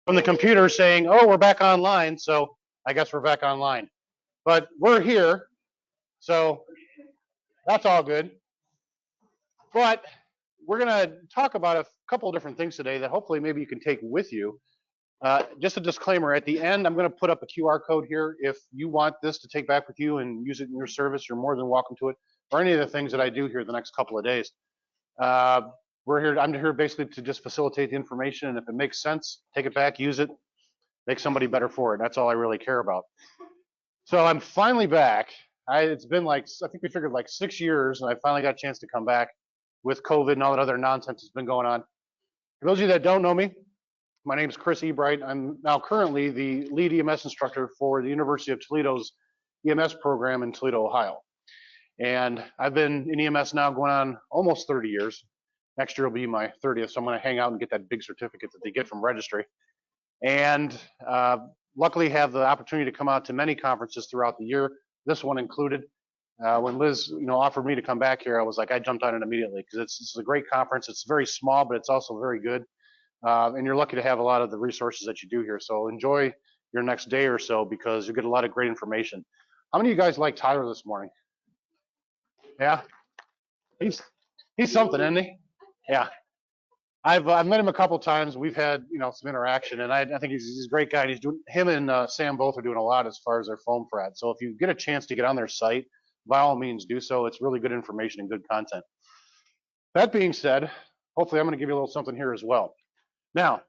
from the computer saying, oh, we're back online, so I guess we're back online. But we're here, so that's all good. But we're going to talk about a couple of different things today that hopefully maybe you can take with you. Just a disclaimer, at the end, I'm going to put up a QR code here. If you want this to take back with you and use it in your service, you're more than welcome to it, or any of the things that I do here the next couple of days. I'm here basically to just facilitate the information, and if it makes sense, take it back, use it, make somebody better for it. That's all I really care about. So I'm finally back. It's been like, I think we figured like 6 years, and I finally got a chance to come back with COVID and all that other nonsense that's been going on. For those of you that don't know me, my name is Chris Ebright. I'm now currently the lead EMS instructor for the University of Toledo's EMS program in Toledo, Ohio. And I've been in EMS now going on almost 30 years. Next year will be my 30th, so I'm going to hang out and get that big certificate that they get from registry. And luckily have the opportunity to come out to many conferences throughout the year, this one included. When Liz, offered me to come back here, I jumped on it immediately because it's a great conference. It's very small, but it's also very good. And you're lucky to have a lot of the resources that you do here. So enjoy your next day or so because you get a lot of great information. How many of you guys like Tyler this morning? Yeah, he's something, isn't he? Yeah. I've met him a couple times. We've had some interaction, and I think he's a great guy. And him and Sam both are doing a lot as far as their foam frad. So if you get a chance to get on their site, by all means do so. It's really good information and good content. That being said, hopefully I'm going to give you a little something here as well. Now,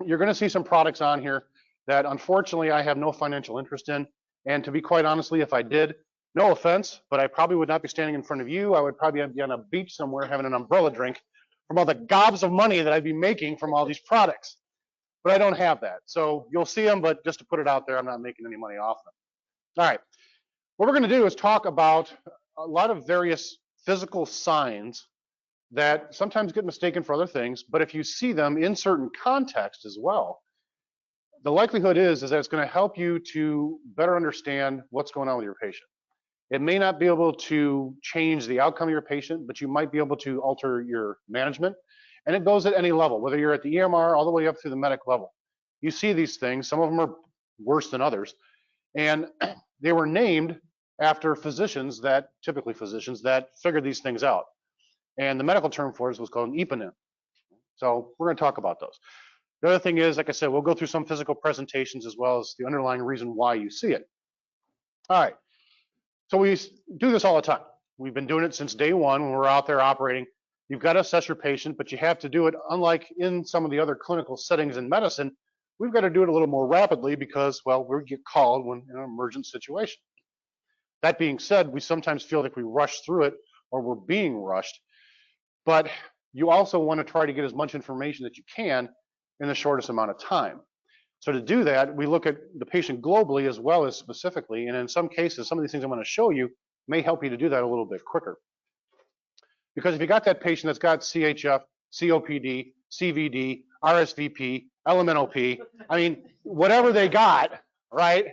you're going to see some products on here that unfortunately I have no financial interest in. And to be quite honestly, if I did, no offense, but I probably would not be standing in front of you. I would probably be on a beach somewhere having an umbrella drink from all the gobs of money that I'd be making from all these products. But I don't have that. So you'll see them, but just to put it out there, I'm not making any money off them. All right. What we're going to do is talk about a lot of various physical signs that sometimes get mistaken for other things, but if you see them in certain contexts as well, the likelihood is that it's going to help you to better understand what's going on with your patient. It may not be able to change the outcome of your patient, but you might be able to alter your management. And it goes at any level, whether you're at the EMR all the way up through the medic level. You see these things, some of them are worse than others. And they were named after typically physicians that figured these things out. And the medical term for it was called an eponym. So we're going to talk about those. The other thing is, like I said, we'll go through some physical presentations as well as the underlying reason why you see it. All right. So we do this all the time. We've been doing it since day one when we're out there operating. You've got to assess your patient, but you have to do it, unlike in some of the other clinical settings in medicine, we've got to do it a little more rapidly because, well, we get called when in an emergent situation. That being said, we sometimes feel like we rush through it or we're being rushed, but you also want to try to get as much information that you can in the shortest amount of time. So to do that, we look at the patient globally as well as specifically, and in some cases, some of these things I'm going to show you may help you to do that a little bit quicker. Because if you got that patient that's got CHF, COPD, CVD, RSVP, LMNOP, I mean, whatever they got, right?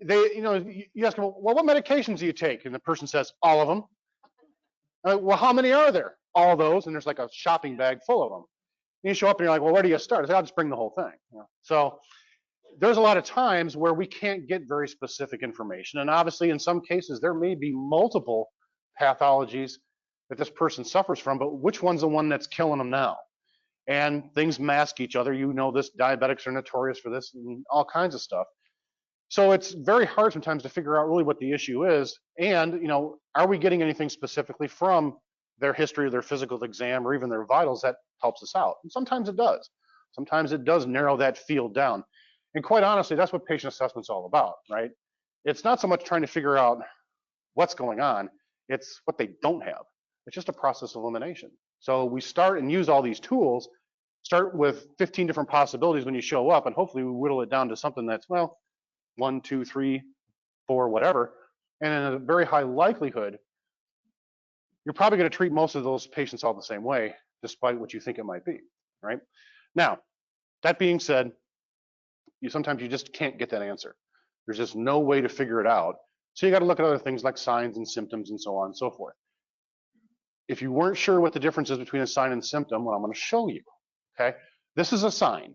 You ask them, well, what medications do you take? And the person says, all of them. Well, how many are there? All those, and there's like a shopping bag full of them. You show up and you're like, well, where do you start? I say, I'll just bring the whole thing. So there's a lot of times where we can't get very specific information. And obviously, in some cases, there may be multiple pathologies that this person suffers from, but which one's the one that's killing them now? And things mask each other. This, diabetics are notorious for this and all kinds of stuff. So it's very hard sometimes to figure out really what the issue is. And, are we getting anything specifically from their history or their physical exam or even their vitals that helps us out? And sometimes it does. Sometimes it does narrow that field down. And quite honestly, that's what patient assessment's all about, right? It's not so much trying to figure out what's going on, it's what they don't have. It's just a process of elimination. So we start and use all these tools, start with 15 different possibilities when you show up, and hopefully we whittle it down to something that's, 1, 2, 3, 4, whatever. And in a very high likelihood, you're probably going to treat most of those patients all the same way, despite what you think it might be, right? Now, that being said, sometimes you just can't get that answer. There's just no way to figure it out. So you got to look at other things like signs and symptoms and so on and so forth. If you weren't sure what the difference is between a sign and symptom, well, I'm going to show you, okay? This is a sign.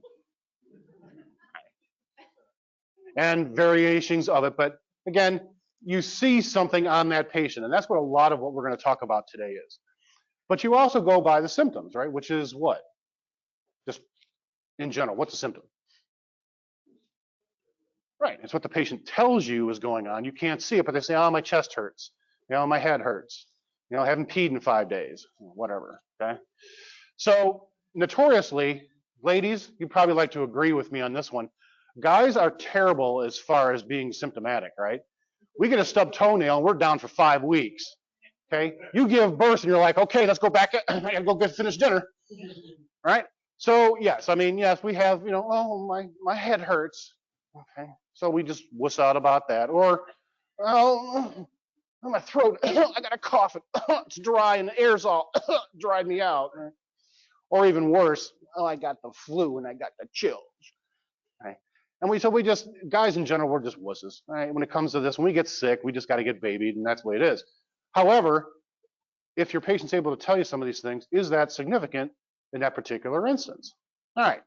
and variations of it. But again, you see something on that patient, and that's what a lot of what we're going to talk about today is. But you also go by the symptoms, right? Which is what? Just in general, what's a symptom? Right. It's what the patient tells you is going on. You can't see it, but they say, oh, my chest hurts. My head hurts. I haven't peed in 5 days, whatever. Okay. So notoriously, ladies, you probably like to agree with me on this one. Guys are terrible as far as being symptomatic, right? We get a stubbed toenail and we're down for 5 weeks. Okay. You give birth and you're like, okay, let's go back. I gotta go finish dinner. Right. So yes, yes, we have, oh, my head hurts. Okay. So we just wuss out about that. Or, oh, my throat, I got a cough. It's dry and the air's all dried me out. Or even worse, oh, I got the flu and I got the chills. Okay. And we just, guys in general, we're just wusses. Right? When it comes to this, when we get sick, we just got to get babied, and that's the way it is. However, if your patient's able to tell you some of these things, is that significant in that particular instance? All right.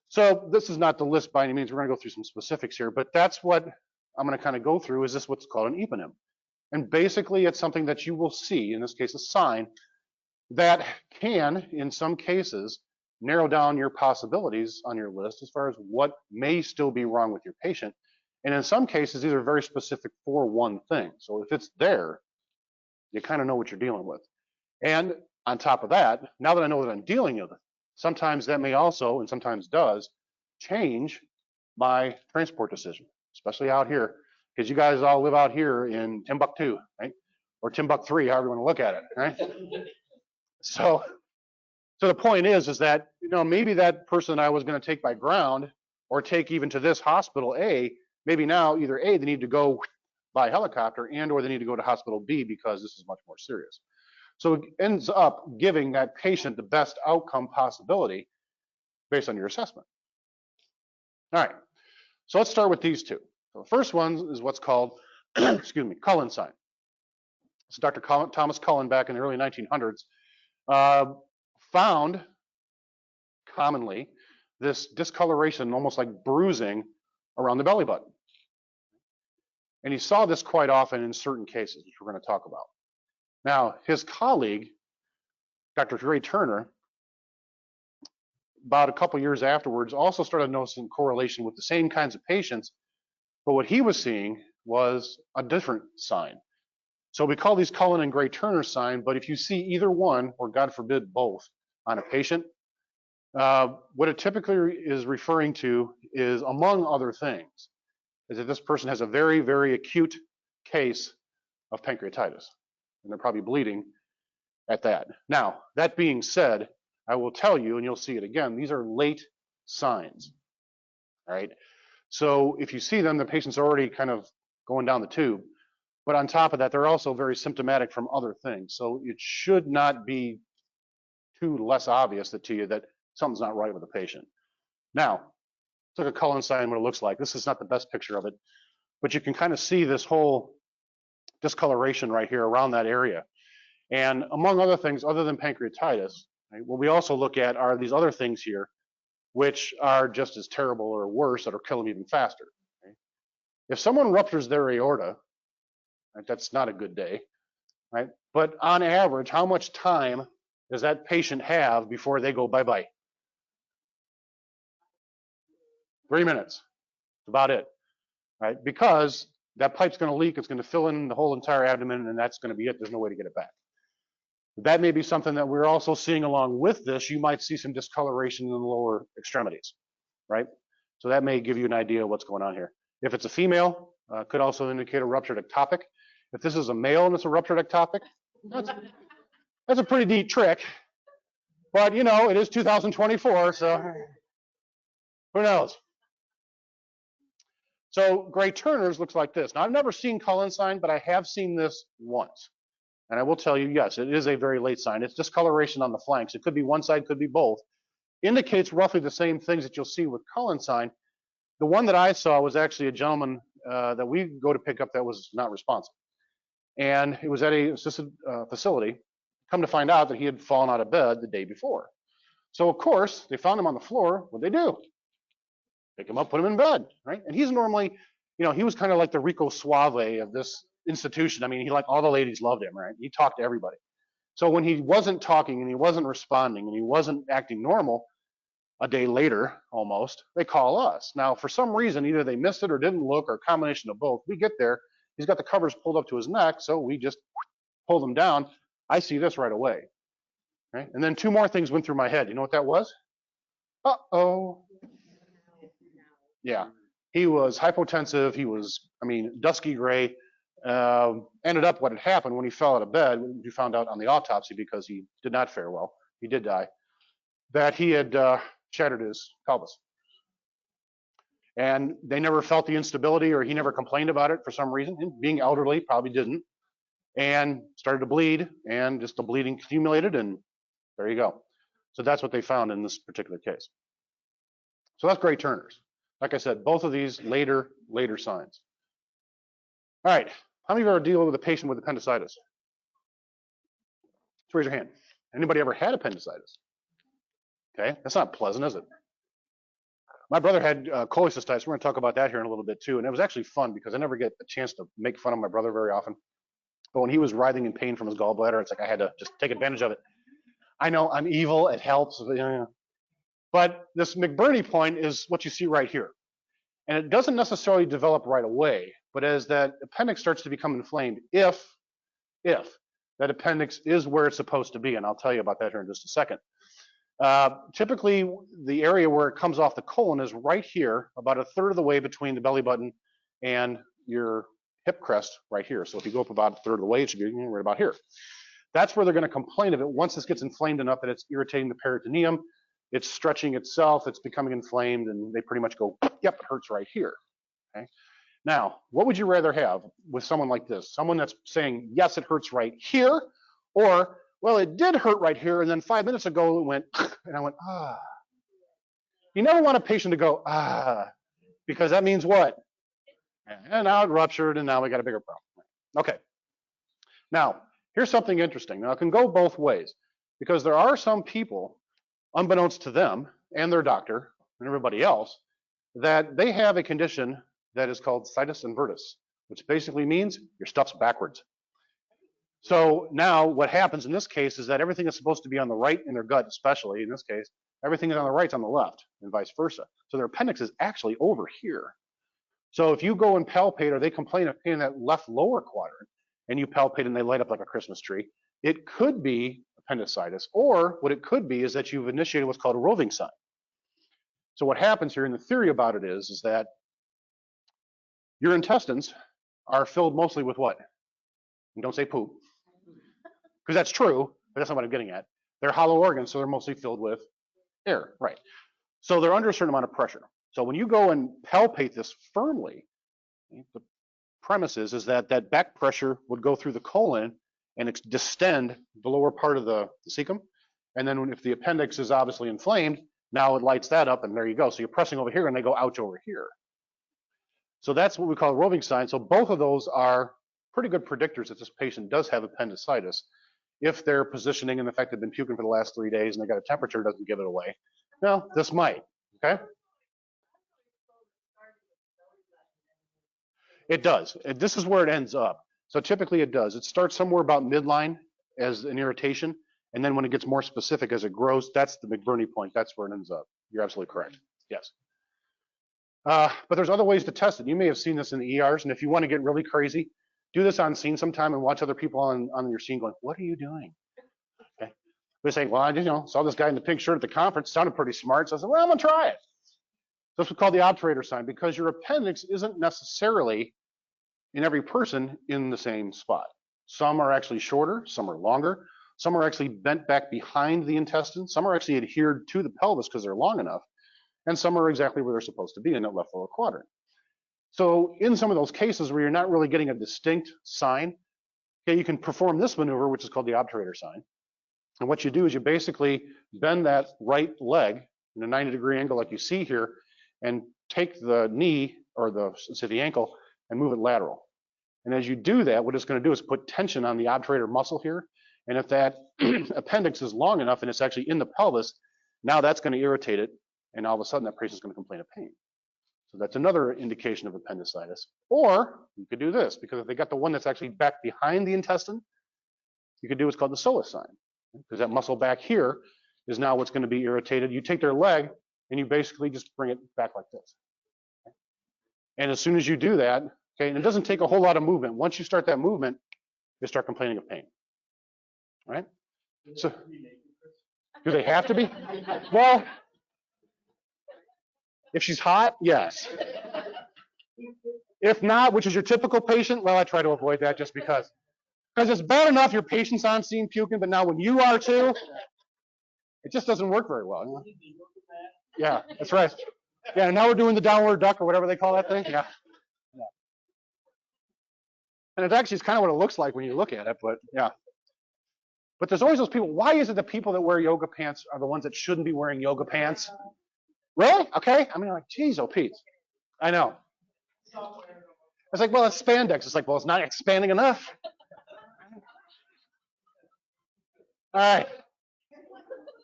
So this is not the list by any means. We're going to go through some specifics here, but that's what I'm going to kind of go through. Is this what's called an eponym? And basically, it's something that you will see, in this case, a sign that can, in some cases, narrow down your possibilities on your list as far as what may still be wrong with your patient. And in some cases, these are very specific for one thing. So if it's there, you kind of know what you're dealing with. And on top of that, now that I know that I'm dealing with it, sometimes that may also, and sometimes does, change my transport decision, especially out here, because you guys all live out here in Timbuktu, right? Or Timbuk3, however you want to look at it, right? So the point is that, maybe that person I was going to take by ground or take even to this hospital A, maybe now either A, they need to go by helicopter, and or they need to go to hospital B because this is much more serious. So it ends up giving that patient the best outcome possibility based on your assessment. All right, so let's start with these two. So the first one is what's called, excuse me, Cullen sign. So Dr. Thomas Cullen, back in the early 1900s, found commonly this discoloration, almost like bruising around the belly button. And he saw this quite often in certain cases, which we're going to talk about. Now, his colleague, Dr. Ray Turner, about a couple years afterwards, also started noticing correlation with the same kinds of patients, but what he was seeing was a different sign. So we call these Cullen and Gray Turner sign, but if you see either one, or God forbid both, on a patient, what it typically is referring to is, among other things, is that this person has a very, very acute case of pancreatitis, and they're probably bleeding at that. Now, that being said, I will tell you, and you'll see it again, these are late signs, all right? So if you see them, the patient's already kind of going down the tube. But on top of that, they're also very symptomatic from other things. So it should not be too less obvious to you that something's not right with the patient. Now, look at Cullen sign, what it looks like. This is not the best picture of it, but you can kind of see this whole discoloration right here around that area. And among other things, other than pancreatitis, right, what we also look at are these other things here, which are just as terrible or worse, that are killing them even faster. Right? If someone ruptures their aorta, right, that's not a good day, right? But on average, how much time does that patient have before they go bye-bye? 3 minutes, that's about it, right? Because that pipe's going to leak, it's going to fill in the whole entire abdomen, and that's going to be it. There's no way to get it back. That may be something that we're also seeing along with this. You might see some discoloration in the lower extremities, right? So that may give you an idea of what's going on here. If it's a female, could also indicate a ruptured ectopic. If this is a male and it's a ruptured ectopic, that's a pretty neat trick. But, it is 2024, so who knows? So Gray Turner's looks like this. Now, I've never seen Cullen sign, but I have seen this once. And I will tell you, yes, it is a very late sign. It's discoloration on the flanks. It could be one side, could be both. Indicates roughly the same things that you'll see with Cullen sign. The one that I saw was actually a gentleman that we go to pick up that was not responsive. And it was at a assisted facility. Come to find out that he had fallen out of bed the day before. So, of course, they found him on the floor. What'd they do? pick him up, put him in bed, right? And he's normally, he was kind of like the Rico Suave of this institution. I mean, he like all the ladies loved him, right? He talked to everybody. So when he wasn't talking and he wasn't responding and he wasn't acting normal, a day later almost, they call us. Now, for some reason, either they missed it or didn't look or a combination of both. We get there, he's got the covers pulled up to his neck, so we just pull them down. I see this right away. Right? And then two more things went through my head. You know what that was? Uh-oh. Yeah. He was hypotensive. He was, dusky gray. Ended up what had happened when he fell out of bed, we found out on the autopsy because he did not fare well. He did die. That he had shattered his pelvis. And they never felt the instability or he never complained about it for some reason. And being elderly, probably didn't. And started to bleed and just the bleeding accumulated and there you go. So that's what they found in this particular case. So that's Gray Turner's. Like I said, both of these later signs. All right, how many of you are dealing with a patient with appendicitis? Let's raise your hand. Anybody ever had appendicitis? Okay, that's not pleasant, is it? My brother had cholecystitis. We're going to talk about that here in a little bit too. And it was actually fun because I never get a chance to make fun of my brother very often. But when he was writhing in pain from his gallbladder, it's like I had to just take advantage of it. I know I'm evil. It helps. But this McBurney point is what you see right here. And it doesn't necessarily develop right away, but as that appendix starts to become inflamed, if that appendix is where it's supposed to be, and I'll tell you about that here in just a second. Typically, the area where it comes off the colon is right here, about a third of the way between the belly button and your hip crest right here. So if you go up about a third of the way, it should be right about here. That's where they're going to complain of it once this gets inflamed enough that it's irritating the peritoneum, it's stretching itself, it's becoming inflamed, and they pretty much go, yep, it hurts right here. Okay. Now, what would you rather have with someone like this? Someone that's saying, yes, it hurts right here, or, well, it did hurt right here, and then 5 minutes ago it went, and I went, ah. You never want a patient to go, ah, because that means what? And now it ruptured, and now we got a bigger problem. Okay. Now, here's something interesting. Now, it can go both ways, because there are some people, unbeknownst to them and their doctor and everybody else, that they have a condition that is called situs inversus, which basically means your stuff's backwards. So now what happens in this case is that everything that's supposed to be on the right in their gut, especially in this case, everything is on the right on the left and vice versa. So their appendix is actually over here. So if you go and palpate or they complain of pain in that left lower quadrant and you palpate and they light up like a Christmas tree, it could be appendicitis, or what it could be is that you've initiated what's called a roving sign. So what happens here, and the theory about it is that your intestines are filled mostly with what? And don't say poop, because that's true, but that's not what I'm getting at. They're hollow organs, so they're mostly filled with air, right? So they're under a certain amount of pressure. So when you go and palpate this firmly, the premise is that that back pressure would go through the colon and distend the lower part of the cecum. And then if the appendix is obviously inflamed, now it lights that up and there you go. So you're pressing over here and they go ouch over here. So that's what we call a roving sign. So both of those are pretty good predictors that this patient does have appendicitis. If their positioning and the fact they've been puking for the last 3 days and they got a temperature doesn't give it away. Well, this might, okay? It does. And this is where it ends up. So typically it does. It starts somewhere about midline as an irritation. And then when it gets more specific as it grows, that's the McBurney point. That's where it ends up. You're absolutely correct. Yes. But there's other ways to test it. You may have seen this in the ERs. And if you want to get really crazy, do this on scene sometime and watch other people on your scene going, what are you doing? Okay. They say, well, I saw this guy in the pink shirt at the conference. Sounded pretty smart. So I said, well, I'm going to try it. This is called the obturator sign because your appendix isn't necessarily in every person in the same spot. Some are actually shorter, some are longer, some are actually bent back behind the intestine, some are actually adhered to the pelvis because they're long enough, and some are exactly where they're supposed to be in that left lower quadrant. So in some of those cases where you're not really getting a distinct sign, okay, you can perform this maneuver, which is called the obturator sign. And what you do is you basically bend that right leg in a 90-degree angle like you see here, and take the knee, or the ankle, and move it lateral. And as you do that, what it's going to do is put tension on the obturator muscle here. And if that appendix is long enough and it's actually in the pelvis, now that's going to irritate it. And all of a sudden that patient's going to complain of pain. So that's another indication of appendicitis. Or you could do this, because if they got the one that's actually back behind the intestine, you could do what's called the psoas sign, because that muscle back here is now what's going to be irritated. You take their leg and you basically just bring it back like this. And as soon as you do that, okay, and it doesn't take a whole lot of movement. Once you start that movement, they start complaining of pain. All right? So, do they have to be? Well, if she's hot, yes. If not, which is your typical patient, well, I try to avoid that just because. Because it's bad enough your patient's on scene puking, but now when you are too, it just doesn't work very well. You know? Yeah, that's right. Yeah, now we're doing the downward duck or whatever they call that thing. Yeah. Yeah. And it's actually kind of what it looks like when you look at it, but yeah. But there's always those people. Why is it the people that wear yoga pants are the ones that shouldn't be wearing yoga pants? Really? Okay. I mean, like, geez, oh, Pete. I know. It's like, well, it's spandex. It's like, well, it's not expanding enough. All right.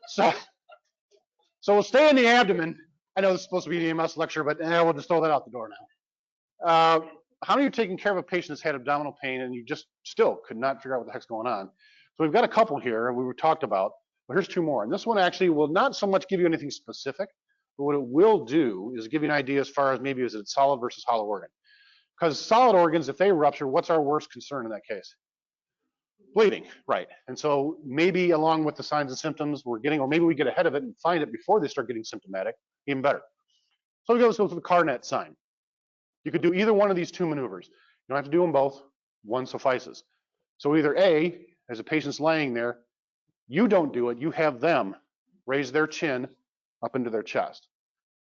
So we'll stay in the abdomen. I know this is supposed to be an EMS lecture, but we'll just throw that out the door now. How many of you taking care of a patient that's had abdominal pain and you just still could not figure out what the heck's going on? So we've got a couple here we were talked about, but here's two more. And this one actually will not so much give you anything specific, but what it will do is give you an idea as far as maybe is it solid versus hollow organ. Because solid organs, if they rupture, what's our worst concern in that case? Bleeding, right. And so maybe along with the signs and symptoms we're getting, or maybe we get ahead of it and find it before they start getting symptomatic, even better. So let's go to the Carnet sign. You could do either one of these two maneuvers. You don't have to do them both. One suffices. So either A, as a patient's laying there, you don't do it, you have them raise their chin up into their chest.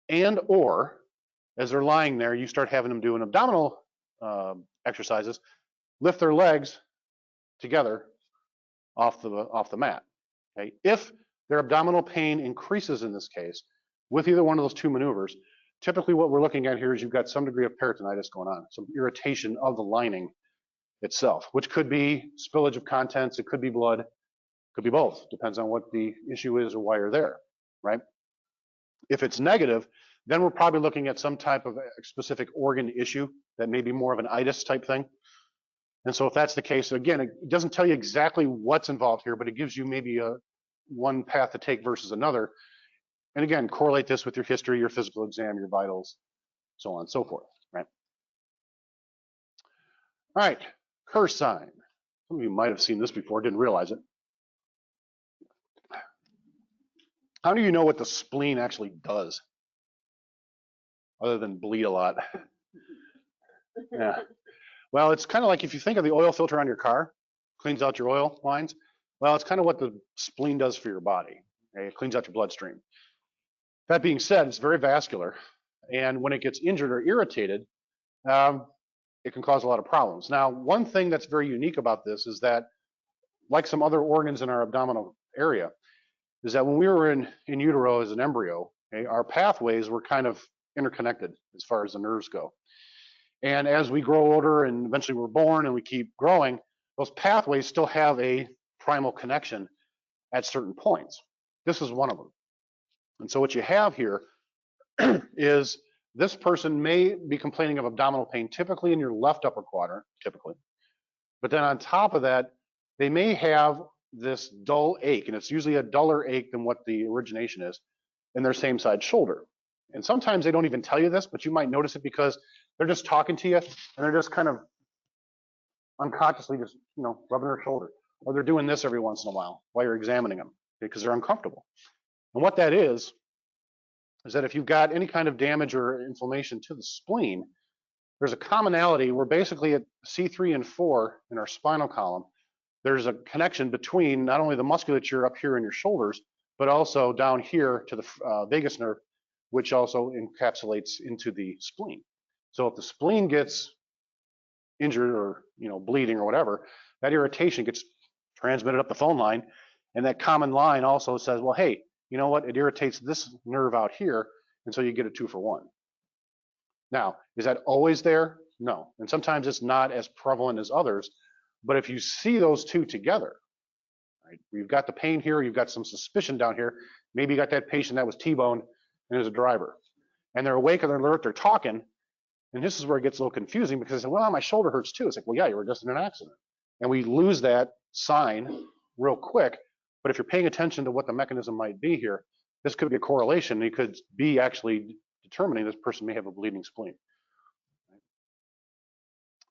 And or, as they're lying there, you start having them doing abdominal exercises, lift their legs together off the mat. Okay? If their abdominal pain increases in this case, with either one of those two maneuvers, typically what we're looking at here is you've got some degree of peritonitis going on, some irritation of the lining itself, which could be spillage of contents, it could be blood, could be both, depends on what the issue is or why you're there, right? If it's negative, then we're probably looking at some type of specific organ issue that may be more of an itis type thing. And so if that's the case, again, it doesn't tell you exactly what's involved here, but it gives you maybe one path to take versus another. And again, correlate this with your history, your physical exam, your vitals, so on and so forth, right? All right, Kerr sign. Some of you might have seen this before, didn't realize it. How do you know what the spleen actually does, other than bleed a lot? Yeah. Well, it's kind of like if you think of the oil filter on your car, cleans out your oil lines. Well, it's kind of what the spleen does for your body. Okay? It cleans out your bloodstream. That being said, it's very vascular, and when it gets injured or irritated, it can cause a lot of problems. Now, one thing that's very unique about this is that, like some other organs in our abdominal area, is that when we were in utero as an embryo, okay, our pathways were kind of interconnected as far as the nerves go. And as we grow older and eventually we're born and we keep growing, those pathways still have a primal connection at certain points. This is one of them. And so what you have here is this person may be complaining of abdominal pain, typically in your left upper quadrant, typically. But then on top of that, they may have this dull ache, and it's usually a duller ache than what the origination is, in their same side shoulder. And sometimes they don't even tell you this, but you might notice it because they're just talking to you and they're just kind of unconsciously just, rubbing their shoulder. Or they're doing this every once in a while you're examining them because they're uncomfortable. And what that is that if you've got any kind of damage or inflammation to the spleen, there's a commonality where basically at C3 and 4 in our spinal column, there's a connection between not only the musculature up here in your shoulders, but also down here to the vagus nerve, which also encapsulates into the spleen. So if the spleen gets injured or bleeding or whatever, that irritation gets transmitted up the phone line, and that common line also says, well, hey, you know what? It irritates this nerve out here, and so you get a 2-for-1. Now, is that always there? No, and sometimes it's not as prevalent as others. But if you see those two together, right, you've got the pain here, you've got some suspicion down here. Maybe you got that patient that was T-boned and is a driver. and they're awake and they're alert, they're talking, and this is where it gets a little confusing because they say, well, my shoulder hurts too. It's like, well, yeah, you were just in an accident. And we lose that sign real quick. But if you're paying attention to what the mechanism might be here, this could be a correlation. You could be actually determining this person may have a bleeding spleen. So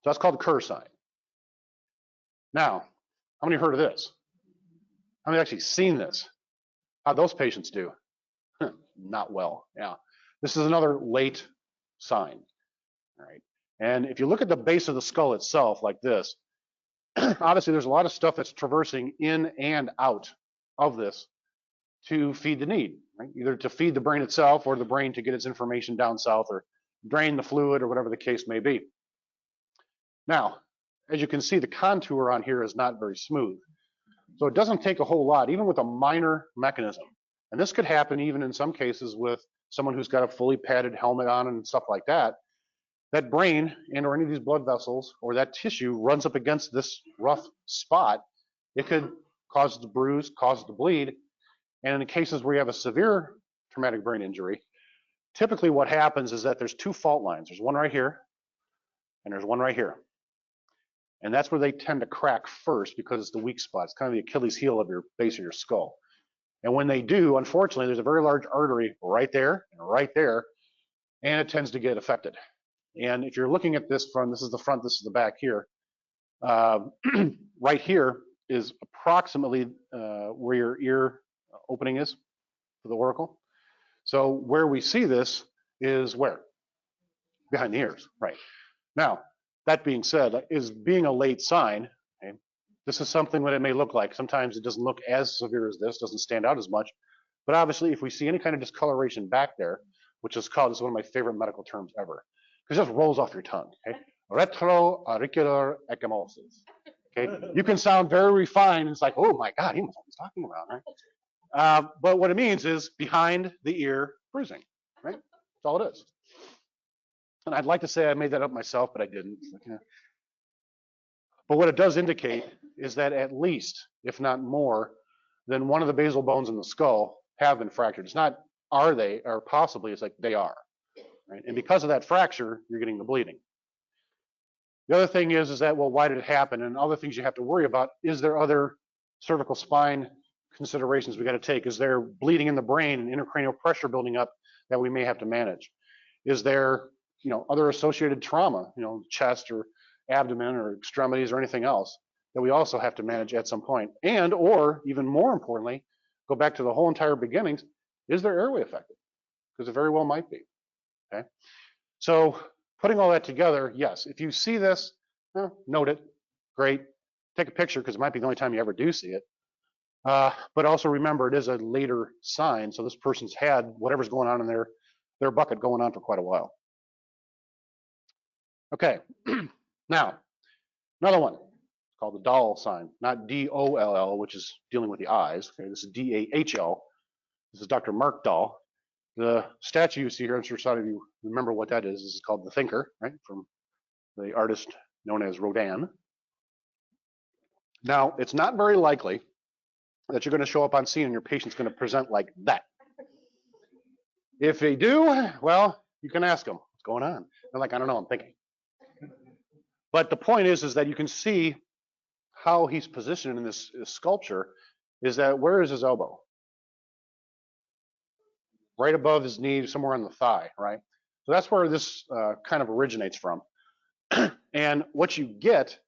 that's called the Kerr sign. Now, how many heard of this? How many actually seen this? How'd those patients do? Not well, yeah. This is another late sign, all right? And if you look at the base of the skull itself like this, obviously there's a lot of stuff that's traversing in and out of this to feed the need, right? Either to feed the brain itself or the brain to get its information down south or drain the fluid or whatever the case may be. Now, as you can see, the contour on here is not very smooth. So it doesn't take a whole lot, even with a minor mechanism. And this could happen even in some cases with someone who's got a fully padded helmet on and stuff like that. That brain and or any of these blood vessels or that tissue runs up against this rough spot. It could cause it to bruise, cause it to bleed. And in the cases where you have a severe traumatic brain injury, typically what happens is that there's two fault lines. There's one right here and there's one right here. And that's where they tend to crack first because it's the weak spot. It's kind of the Achilles heel of your base of your skull. And when they do, unfortunately, there's a very large artery right there and right there, and it tends to get affected. And if you're looking at this from, this is the front, this is the back here, right here is approximately where your ear opening is for the auricle. So where we see this is where? Behind the ears, right. Now, that being said, is being a late sign, okay, this is something that it may look like. Sometimes it doesn't look as severe as this, doesn't stand out as much. But obviously, if we see any kind of discoloration back there, which is called, this is one of my favorite medical terms ever, because it just rolls off your tongue, okay? Retroauricular ecchymosis. Okay, you can sound very refined. It's like, oh my God, he knows what he's talking about, right? But what it means is behind the ear bruising, right? That's all it is. And I'd like to say I made that up myself, but I didn't. But what it does indicate is that at least, if not more, than one of the basal bones in the skull have been fractured. It's not are they, or possibly, it's like they are. Right? And because of that fracture, you're getting the bleeding. The other thing is that, well, why did it happen? And other things you have to worry about, is there other cervical spine considerations we got to take? Is there bleeding in the brain and intracranial pressure building up that we may have to manage? Is there, other associated trauma, chest or abdomen or extremities or anything else that we also have to manage at some point? And, or even more importantly, go back to the whole entire beginnings, is there airway affected? Because it very well might be, okay? So putting all that together, yes, if you see this, note it, great. Take a picture because it might be the only time you ever do see it. But also remember, it is a later sign, so this person's had whatever's going on in their bucket going on for quite a while. Okay, now, another one. It's called the Dahl sign, not D-O-L-L, which is dealing with the eyes. Okay, this is D-A-H-L. This is Dr. Mark Dahl. The statue you see here, I'm sure some of you remember what that is. This is called The Thinker, right, from the artist known as Rodin. Now, it's not very likely that you're going to show up on scene and your patient's going to present like that. If they do, well, you can ask them, what's going on? They're like, I don't know, I'm thinking. But the point is that you can see how he's positioned in this sculpture is that where is his elbow? Right above his knee, somewhere on the thigh, right? So that's where this kind of originates from. And what you get,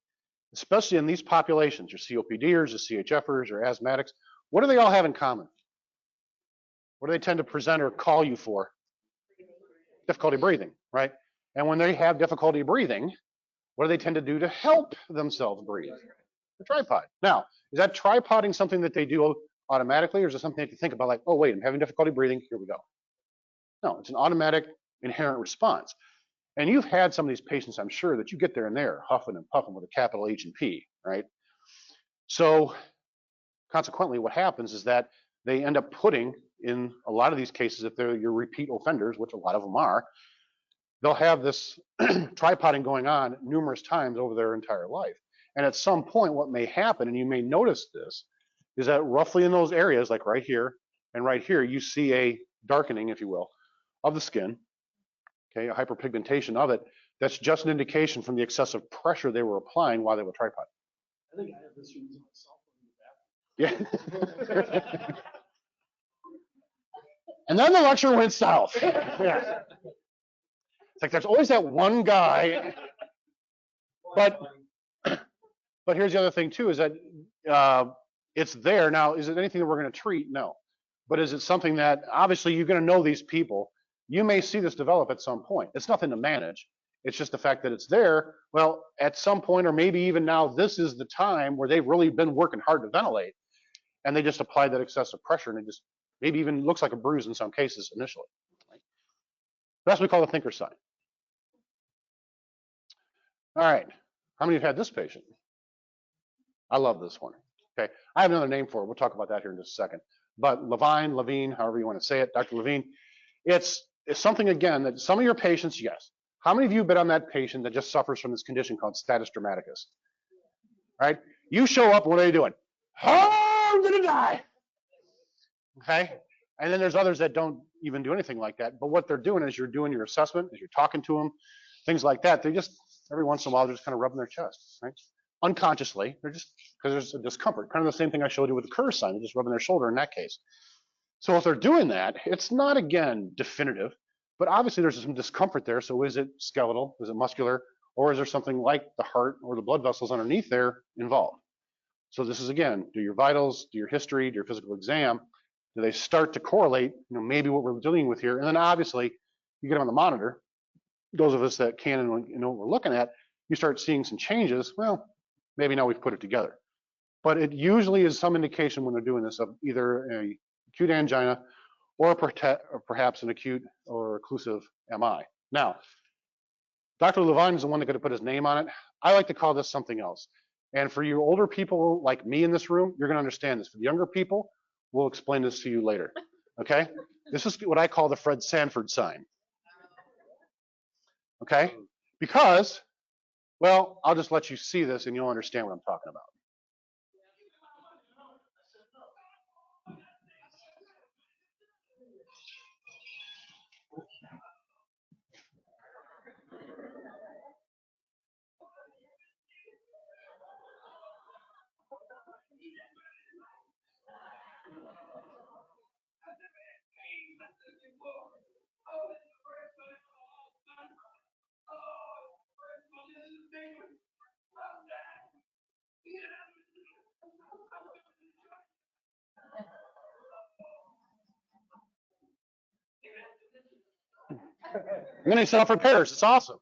especially in these populations, your COPDers, your CHFers, your asthmatics, what do they all have in common? What do they tend to present or call you for? Difficulty breathing, right? And when they have difficulty breathing, what do they tend to do to help themselves breathe? The tripod. Now, is that tripoding something that they do automatically, or is it something that you think about like, oh, wait, I'm having difficulty breathing, here we go? No, it's an automatic inherent response. And you've had some of these patients, I'm sure, that you get there and there, huffing and puffing with a capital H and P, right? So consequently, what happens is that they end up putting, in a lot of these cases, if they're your repeat offenders, which a lot of them are, they'll have this tripoding going on numerous times over their entire life. And at some point, what may happen, and you may notice this, is that roughly in those areas, like right here and right here, you see a darkening, if you will, of the skin. okay, a hyperpigmentation of it, that's just an indication from the excessive pressure they were applying while they were tripod. I think I have this using my cell phone in the back. Yeah. And then the lecture went south. Yeah. It's like there's always that one guy. But here's the other thing too, is that it's there. Now, is it anything that we're going to treat? No. But is it something that obviously you're going to know these people? You may see this develop at some point. It's nothing to manage. It's just the fact that it's there. Well, at some point, or maybe even now, this is the time where they've really been working hard to ventilate, and they just applied that excessive pressure, and it just maybe even looks like a bruise in some cases initially. Right? That's what we call the thinker sign. All right. How many have had this patient? I love this one. Okay. I have another name for it. We'll talk about that here in just a second. But Levine, however you want to say it, Dr. Levine, it's something, again, that some of your patients, yes. How many of you have been on that patient that just suffers from this condition called status dramaticus? Right? You show up, what are you doing? Oh, I'm going to die. Okay? And then there's others that don't even do anything like that. But what they're doing is you're doing your assessment, as you're talking to them, things like that. They just, every once in a while, they're just kind of rubbing their chest, right? Unconsciously, they're just, because there's a discomfort. Kind of the same thing I showed you with the curve sign. They're just rubbing their shoulder in that case. So if they're doing that, it's not, again, definitive, but obviously there's some discomfort there. So is it skeletal? Is it muscular? Or is there something like the heart or the blood vessels underneath there involved? So this is, again, do your vitals, do your history, do your physical exam. Do they start to correlate, maybe what we're dealing with here? And then obviously you get them on the monitor. Those of us that can and know what we're looking at, you start seeing some changes. Well, maybe now we've put it together. But it usually is some indication when they're doing this of either a acute angina or perhaps an acute or occlusive MI. Now, Dr. Levine is the one that could have put his name on it. I like to call this something else. And for you older people like me in this room, you're going to understand this. For the younger people, we'll explain this to you later. Okay? This is what I call the Fred Sanford sign. Okay? Because, well, I'll just let you see this and you'll understand what I'm talking about. And then they set up repairs. It's awesome.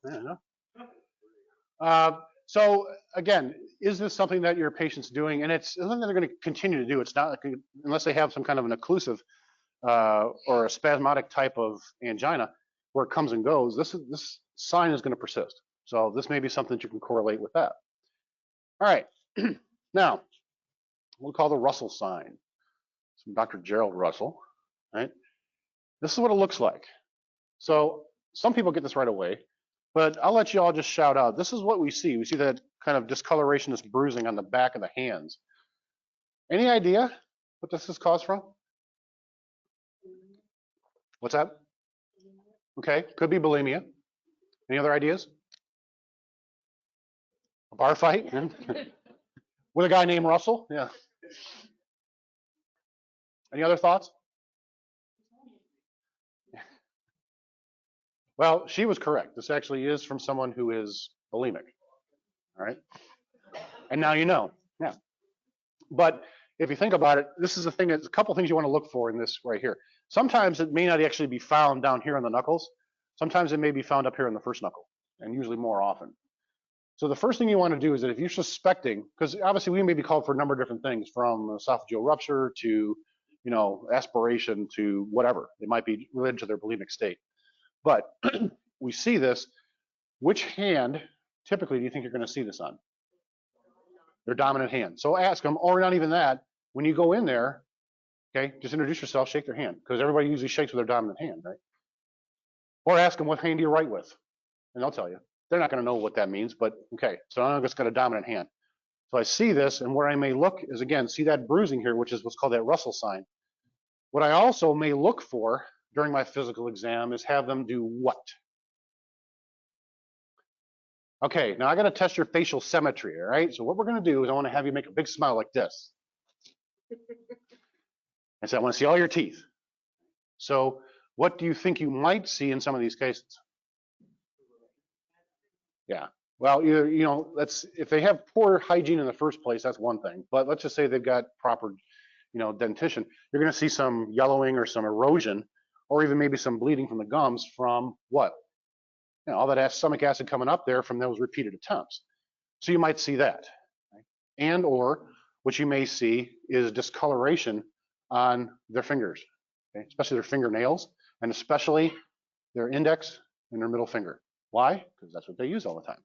So again, is this something that your patient's doing? And it's something that they're going to continue to do. It's not like, unless they have some kind of an occlusive or a spasmodic type of angina where it comes and goes. This sign is going to persist. So this may be something that you can correlate with that. All right. Now, we'll call the Russell sign. It's from Dr. Gerald Russell. Right? This is what it looks like. So some people get this right away, but I'll let you all just shout out. This is what we see. We see that kind of discoloration, this bruising on the back of the hands. Any idea what this is caused from? What's that? Okay, could be bulimia. Any other ideas? A bar fight? With a guy named Russell? Yeah. Any other thoughts? Well, she was correct. This actually is from someone who is bulimic. All right. And now you know. Yeah. But if you think about it, this is the thing. There's a couple things you want to look for in this right here. Sometimes it may not actually be found down here on the knuckles. Sometimes it may be found up here in the first knuckle, and usually more often. So the first thing you want to do is that if you're suspecting, because obviously we may be called for a number of different things, from esophageal rupture to, aspiration to whatever. It might be related to their bulimic state. But we see this. Which hand typically do you think you're going to see this on? Their dominant hand. So ask them, or not even that, when you go in there, okay, just introduce yourself, shake their hand, because everybody usually shakes with their dominant hand, right? Or ask them, what hand do you write with? And they'll tell you. They're not going to know what that means, but okay, so I'm just got a dominant hand. So I see this, and where I may look is, again, see that bruising here, which is what's called that Russell sign. What I also may look for during my physical exam is have them do what? Okay, now I got to test your facial symmetry, all right? So what we're going to do is I want to have you make a big smile like this. And so I want to see all your teeth. So what do you think you might see in some of these cases? Yeah. Well, you know, that's if they have poor hygiene in the first place, that's one thing. But let's just say they've got proper, you know, dentition. You're going to see some yellowing or some erosion, or even maybe some bleeding from the gums from what? You know, all that stomach acid coming up there from those repeated attempts. So you might see that, right? And or what you may see is discoloration on their fingers, okay? Especially their fingernails, and especially their index and their middle finger. Why? Because that's what they use all the time.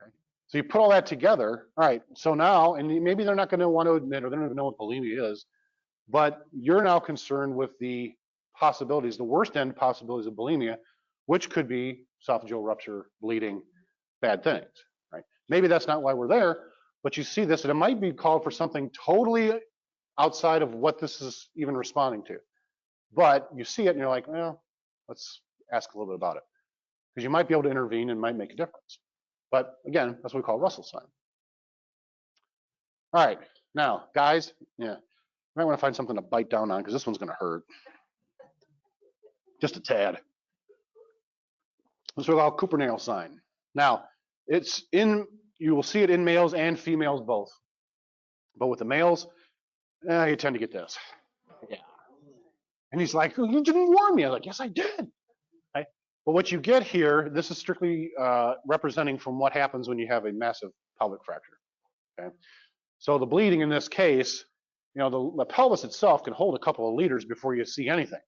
Okay? So you put all that together, all right, so now, and maybe they're not going to want to admit, or they don't even know what bulimia is, but you're now concerned with the possibilities, the worst end possibilities of bulimia, which could be esophageal rupture, bleeding, bad things, right? Maybe that's not why we're there, but you see this, and it might be called for something totally outside of what this is even responding to. But you see it and you're like, well, let's ask a little bit about it. Because you might be able to intervene and might make a difference. But again, that's what we call Russell sign. All right, now, guys, yeah, you might want to find something to bite down on because this one's going to hurt. Just a tad. This is what we call Cooper-Nail sign. Now, it's in, you will see it in males and females both. But with the males, you tend to get this. Yeah. And he's like, you didn't warn me. I was like, yes, I did. Right? But what you get here, this is strictly representing from what happens when you have a massive pelvic fracture. Okay. So the bleeding in this case, you know, the pelvis itself can hold a couple of liters before you see anything.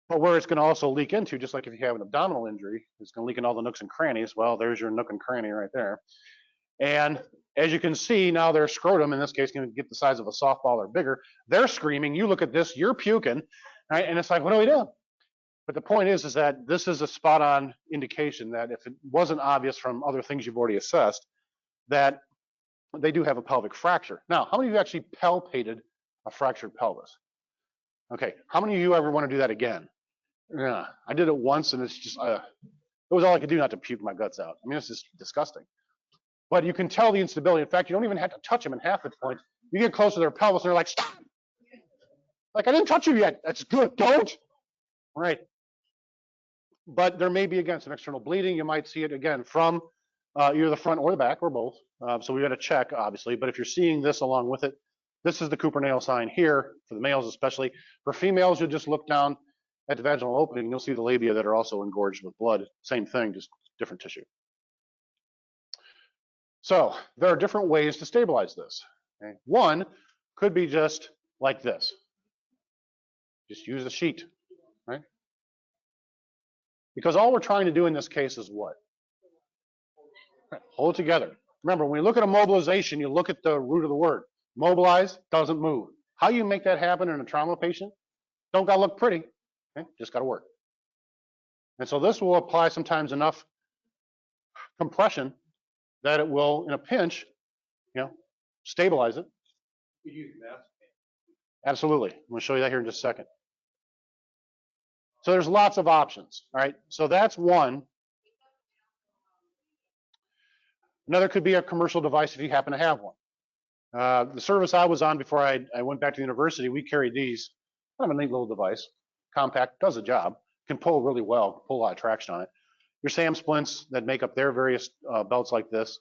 But where it's going to also leak into, just like if you have an abdominal injury, it's going to leak in all the nooks and crannies. Well, there's your nook and cranny right there. And as you can see, now their scrotum, in this case, going to get the size of a softball or bigger. They're screaming. You look at this, you're puking, right? And it's like, what do we do? But the point is that this is a spot-on indication that if it wasn't obvious from other things you've already assessed, that they do have a pelvic fracture. Now, how many of you actually palpated a fractured pelvis? Okay, how many of you ever want to do that again? Yeah, I did it once, and it's just, it was all I could do not to puke my guts out. I mean, it's just disgusting. But you can tell the instability. In fact, you don't even have to touch them in half the points. You get close to their pelvis, and they're like, stop! Like, I didn't touch you yet. That's good. Don't. Right. But there may be, again, some external bleeding. You might see it, again, from either the front or the back or both. So we got to check, obviously. But if you're seeing this along with it, this is the Cooper-Nail sign here, for the males especially. For females, you'll just look down at the vaginal opening, and you'll see the labia that are also engorged with blood. Same thing, just different tissue. So there are different ways to stabilize this. Okay? One could be just like this. Just use a sheet, right? Because all we're trying to do in this case is what? Hold it together. Remember, when you look at a mobilization, you look at the root of the word. Mobilize, doesn't move. How you make that happen in a trauma patient? Don't gotta look pretty, okay? Just gotta work. And so this will apply sometimes enough compression that it will, in a pinch, you know, stabilize it. We use mass. Absolutely. I'm gonna show you that here in just a second. So there's lots of options, all right? So that's one. Another could be a commercial device if you happen to have one. The service I was on before I went back to the university, we carried these. Kind of a neat little device. Compact, does the job. Can pull really well, pull a lot of traction on it. Your SAM splints that make up their various belts like this.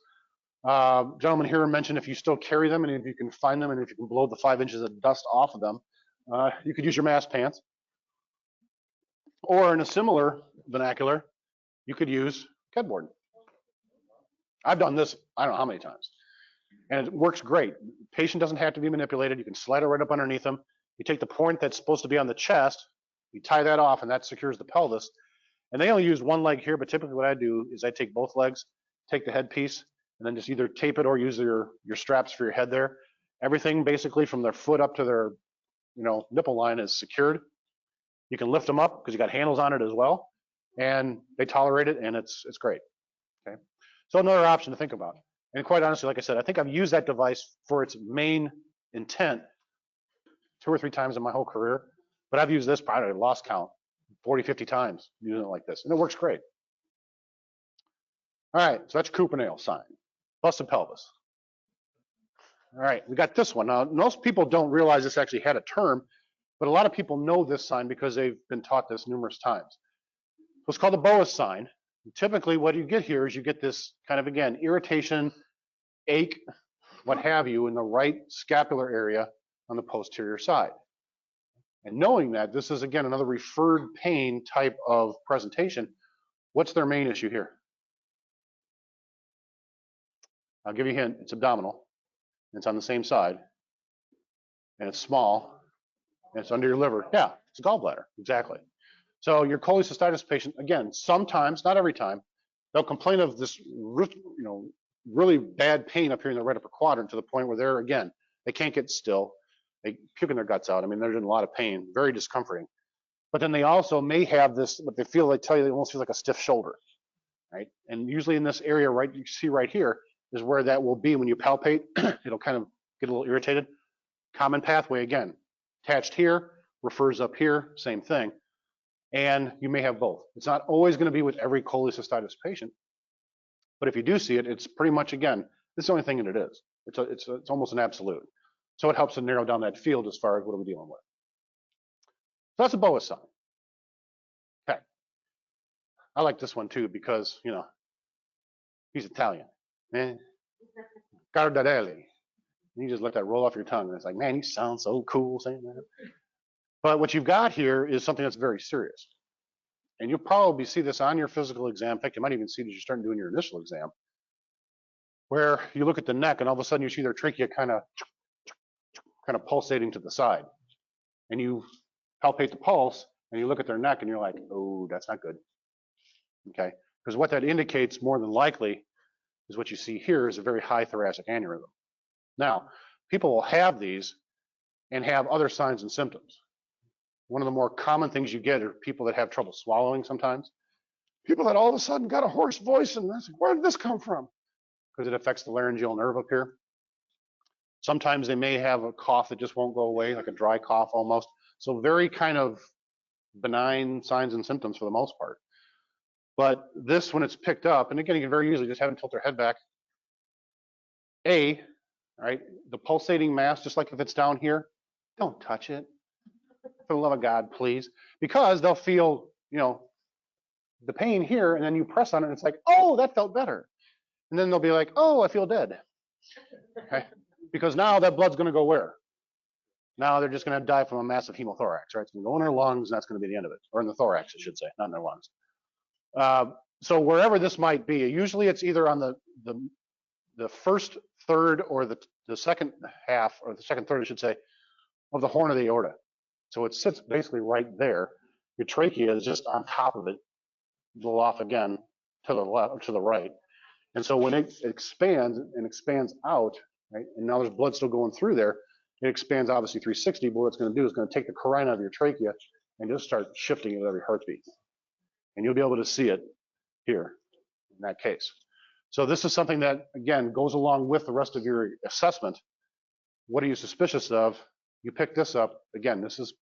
Gentleman here mentioned if you still carry them and if you can find them and if you can blow the 5 inches of dust off of them, you could use your mask pants. Or in a similar vernacular, you could use headboard. I've done this, I don't know how many times. And it works great. The patient doesn't have to be manipulated. You can slide it right up underneath them. You take the point that's supposed to be on the chest, you tie that off, and that secures the pelvis. And they only use one leg here, but typically what I do is I take both legs, take the headpiece, and then just either tape it or use your straps for your head there. Everything basically from their foot up to their, you know, nipple line is secured. You can lift them up because you got handles on it as well, and they tolerate it, and it's great. Okay, so another option to think about. And quite honestly, like I said, I think I've used that device for its main intent 2 or 3 times in my whole career, but I've used this probably, I lost count, 40, 50 times using it like this, and it works great. All right, so that's Croupenale sign, busted pelvis. All right, we got this one. Now, most people don't realize this actually had a term, but a lot of people know this sign because they've been taught this numerous times. So it's called the Boas sign. And typically, what you get here is you get this kind of, again, irritation, ache, what have you, in the right scapular area on the posterior side. And knowing that this is, again, another referred pain type of presentation, what's their main issue here? I'll give you a hint. It's abdominal. It's on the same side. And it's small. And it's under your liver. Yeah, it's a gallbladder. Exactly. So your cholecystitis patient, again, sometimes, not every time, they'll complain of this, really bad pain up here in the right upper quadrant to the point where they're, again, they can't get still. They puking their guts out. I mean, they're in a lot of pain, very discomforting. But then they also may have this, what they feel, they tell you, they almost feel like a stiff shoulder, right? And usually in this area, right, you see right here is where that will be when you palpate. It'll kind of get a little irritated. Common pathway, again, attached here, refers up here, same thing. And you may have both. It's not always going to be with every cholecystitis patient, but if you do see it, it's pretty much, again, this is the only thing that it is. It's almost an absolute. So it helps to narrow down that field as far as what are we dealing with. So that's a Boas sign. Okay. I like this one too because, he's Italian. Gardarelli. You just let that roll off your tongue. And it's like, man, you sound so cool saying that. But what you've got here is something that's very serious. And you'll probably see this on your physical exam. In fact, you might even see it as you're starting doing your initial exam, where you look at the neck and all of a sudden you see their trachea kind of pulsating to the side. And you palpate the pulse and you look at their neck and you're like, oh, that's not good. Okay? Because what that indicates more than likely is what you see here is a very high thoracic aneurysm. Now, people will have these and have other signs and symptoms. One of the more common things you get are people that have trouble swallowing sometimes. People that all of a sudden got a hoarse voice and that's like, where did this come from? Because it affects the laryngeal nerve up here. Sometimes they may have a cough that just won't go away, like a dry cough almost. So very kind of benign signs and symptoms for the most part. But this, when it's picked up, and again, you can very easily just have them tilt their head back. Right, the pulsating mass, just like if it's down here, don't touch it. For the love of God, please. Because they'll feel, the pain here, and then you press on it, and it's like, oh, that felt better. And then they'll be like, oh, I feel dead. Okay? Because now that blood's going to go where? Now they're just going to die from a massive hemothorax, right? It's going to go in their lungs, and that's going to be the end of it. Or in the thorax, I should say, not in their lungs. So wherever this might be, usually it's either on the first third or the second half, or the second third, I should say, of the horn of the aorta. So it sits basically right there. Your trachea is just on top of it, blow off again to the left, to the right. And so when it expands and expands out, right, and now there's blood still going through there, it expands obviously 360, but what it's going to do is going to take the carina of your trachea and just start shifting it with every heartbeat. And you'll be able to see it here in that case. So this is something that, again, goes along with the rest of your assessment. What are you suspicious of? You pick this up. Again, this is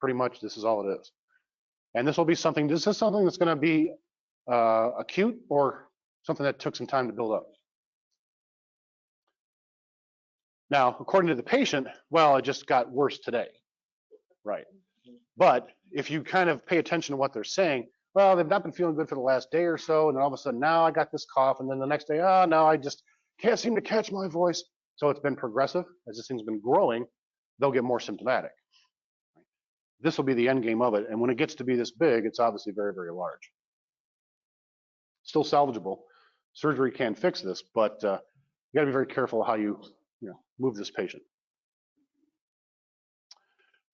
all it is. And this is something that's going to be acute or something that took some time to build up. Now, according to the patient, well, it just got worse today. Right. But if you kind of pay attention to what they're saying, well, they've not been feeling good for the last day or so, and then all of a sudden, now I got this cough, and then the next day, oh, now I just can't seem to catch my voice. So it's been progressive. As this thing's been growing, they'll get more symptomatic. This will be the end game of it, and when it gets to be this big, it's obviously very, very large. Still salvageable. Surgery can fix this, but you got to be very careful how you move this patient.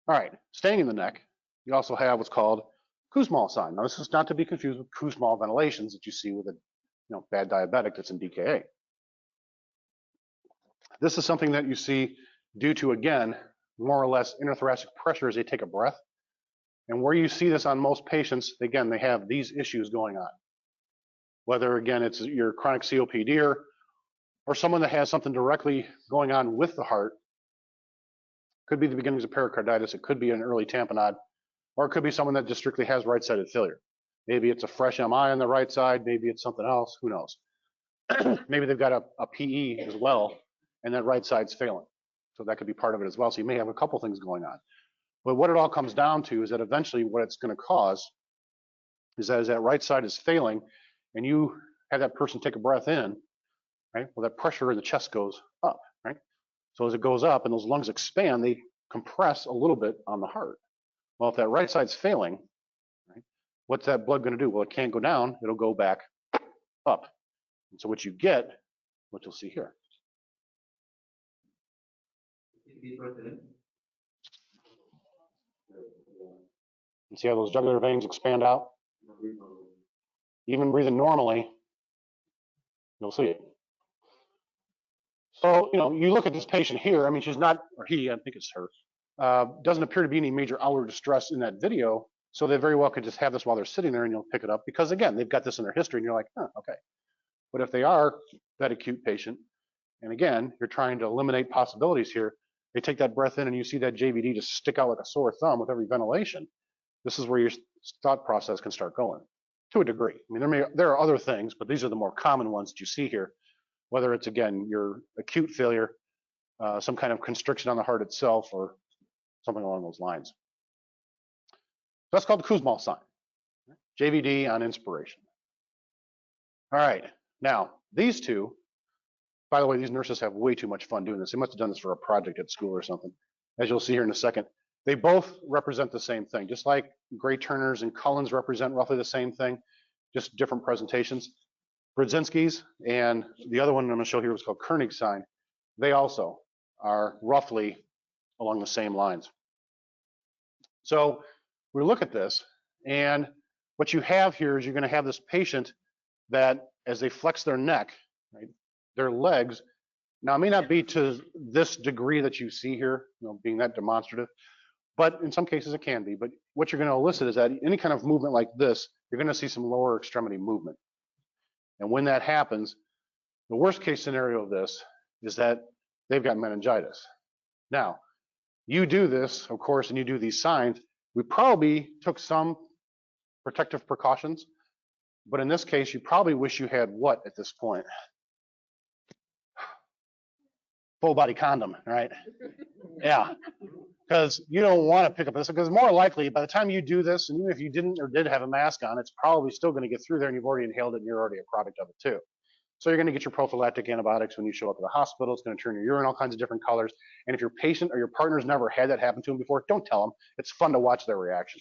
All right, staying in the neck, you also have what's called Kussmaul sign. Now, this is not to be confused with Kussmaul ventilations that you see with a bad diabetic that's in DKA. This is something that you see due to, again, more or less interthoracic pressure as they take a breath. And where you see this on most patients, again, they have these issues going on. Whether, again, it's your chronic COPD or someone that has something directly going on with the heart. Could be the beginnings of pericarditis. It could be an early tamponade. Or it could be someone that just strictly has right-sided failure. Maybe it's a fresh MI on the right side. Maybe it's something else. Who knows? maybe they've got a PE as well, and that right side's failing. So that could be part of it as well. So you may have a couple things going on. But what it all comes down to is that eventually what it's going to cause is that as that right side is failing and you have that person take a breath in, right? Well, that pressure in the chest goes up, right? So as it goes up and those lungs expand, they compress a little bit on the heart. Well, if that right side's failing, right, what's that blood going to do? Well, it can't go down, it'll go back up. And so what you get, what you'll see here. You see how those jugular veins expand out? Even breathing normally, you'll see it. So, you look at this patient here, I mean, she's not, or he, I think it's her, doesn't appear to be any major outward distress in that video. So they very well could just have this while they're sitting there and you'll pick it up because again, they've got this in their history and you're like, huh, okay. But if they are that acute patient, and again, you're trying to eliminate possibilities here, they take that breath in and you see that JVD just stick out like a sore thumb with every ventilation. This is where your thought process can start going to a degree. I mean, there are other things, but these are the more common ones that you see here, whether it's, again, your acute failure, some kind of constriction on the heart itself, or something along those lines. So that's called the Kussmaul sign, JVD on inspiration. All right, now these two, by the way, these nurses have way too much fun doing this. They must have done this for a project at school or something. As you'll see here in a second, they both represent the same thing, just like Gray Turners and Cullens represent roughly the same thing, just different presentations. Brzezinski's and the other one I'm going to show here was called Koenig sign. They also are roughly along the same lines. So we look at this, and what you have here is you're going to have this patient that as they flex their neck, right, their legs, now it may not be to this degree that you see here, being that demonstrative, but in some cases it can be. But what you're going to elicit is that any kind of movement like this, you're going to see some lower extremity movement. And when that happens, the worst case scenario of this is that they've got meningitis. Now, you do this, of course, and you do these signs, we probably took some protective precautions, but in this case, you probably wish you had what at this point? Full body condom, right? Yeah, because you don't want to pick up this, because more likely by the time you do this, and even if you didn't or did have a mask on, it's probably still going to get through there and you've already inhaled it and you're already a product of it too. So you're going to get your prophylactic antibiotics when you show up at the hospital. It's going to turn your urine all kinds of different colors. And if your patient or your partner's never had that happen to them before, don't tell them. It's fun to watch their reaction.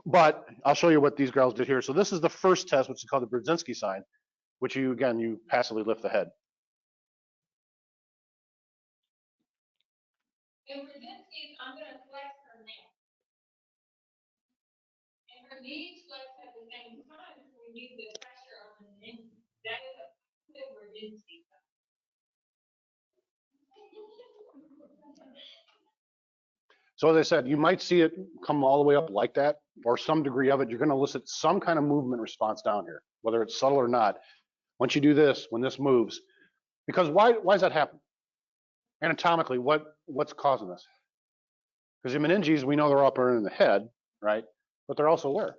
But I'll show you what these girls did here. So this is the first test, which is called the Brzezinski sign, which you passively lift the head. In Brzezinski's, I'm going to flex her neck. And her knees flex at the same time, so we need the pressure on the knee. That is a Brzezinski. So as I said, you might see it come all the way up like that, or some degree of it. You're going to elicit some kind of movement response down here, whether it's subtle or not. Once you do this, when this moves, because why does that happen? Anatomically, what's causing this? Because the meninges, we know they're up in the head, right? But they're also where?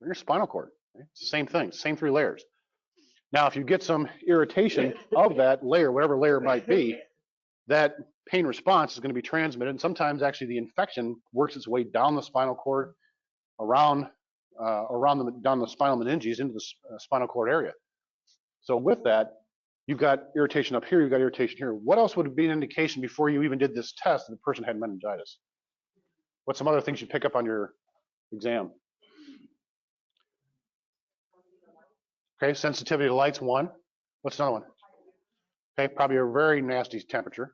In your spinal cord. Right? It's the same thing, same three layers. Now, if you get some irritation of that layer, whatever layer it might be, that pain response is going to be transmitted, and sometimes actually the infection works its way down the spinal cord, down the spinal meninges into the spinal cord area. So with that, you've got irritation up here, you've got irritation here. What else would be an indication before you even did this test that the person had meningitis? What's some other things you pick up on your exam? Okay, sensitivity to light's one. What's another one? Okay, probably a very nasty temperature.